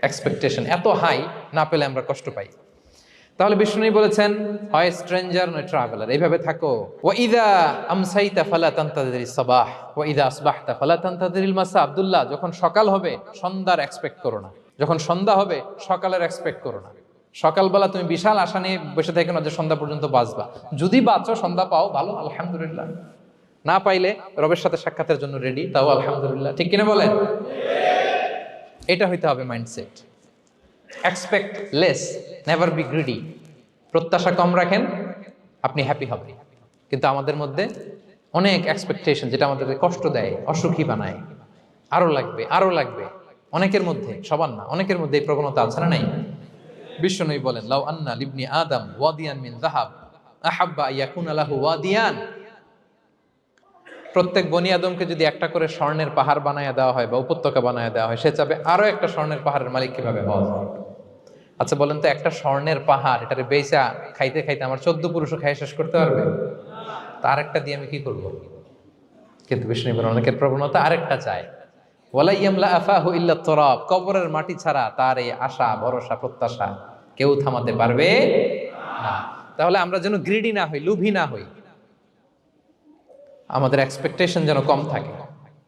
Expectation এত high, না পেলে আমরা কষ্ট পাই। তাহলে বিষ্ণু বলেছেন, হয় স্ট্রেঞ্জার নয় ট্রাভেলার, এইভাবে থাকো। ওয়া ইযা আমসাইতা ফালা তানতাযিরিস সাবাহ ওয়া ইযা আসবাহতা ফালা তানতাযিরিল মাসা। আব্দুল্লাহ, যখন সকাল হবে সন্ধ্যার এক্সপেক্ট করো না, যখন সন্ধ্যা হবে সকালের এক্সপেক্ট করো না। সকালবেলা তুমি বিশাল আশা নিয়ে বসে থেকো না যে সন্ধ্যা পর্যন্ত বাঁচবা। যদি বাঁচো, সন্ধ্যা পাও, ভালো, আলহামদুলিল্লাহ। না পাইলে রবের সাথে সাক্ষাতের জন্য রেডি, তাও আলহামদুলিল্লাহ। ঠিক কিনা বলেন? এটা হইতে হবে mindset. Expect less, never be greedy. প্রত্যাশা কম রাখেন, আপনি হ্যাপি হবেন। কিন্তু আমাদের মধ্যে অনেক এক্সপেকটেশন, যেটা আমাদেরকে কষ্ট দেয়, অসুখী বানায়। আরো লাগবে, আরো লাগবে। অনেকের মধ্যে, সবার না, অনেকের মধ্যে এই প্রবণতা আছে না নাই? বিশ্বনবী বলেন, লাউ আন্না লিবনি আদম ওয়াদিয়ান মিন যাহাব আহাব্বা ইয়াকুনা লাহু ওয়াদিয়ান। প্রত্যেক বনি আদমকে যদি একটা করে স্বর্ণের পাহাড় বানায় দেওয়া হয় বা উপত্যকা বানায় দেওয়া হয়, সে চাবে আরো একটা স্বর্ণের পাহাড়ের মালিক কিভাবে হওয়া যায়। আচ্ছা বলেন তো, একটা স্বর্ণের পাহাড়, এটারে বেচা খাইতে খাইতে আমার 14 পুরুষও খাই শেষ করতে পারবে? তার একটা দিয়ে আমি কি করব? কিন্তু বিষ্ণু বলেন, অনেকের প্রবণতা আরেকটা চায়। ওয়ালা ইয়ামলা আফাহু ইল্লা তুরাব। কবরের মাটি ছাড়া তার এই আশা, ভরসা, প্রত্যাশা কেউ থামাতে পারবে না। তাহলে আমরা যেন গ্রিডি না হই, লোভী না হই, আমাদের এক্সপেকটেশন যেন কম থাকে।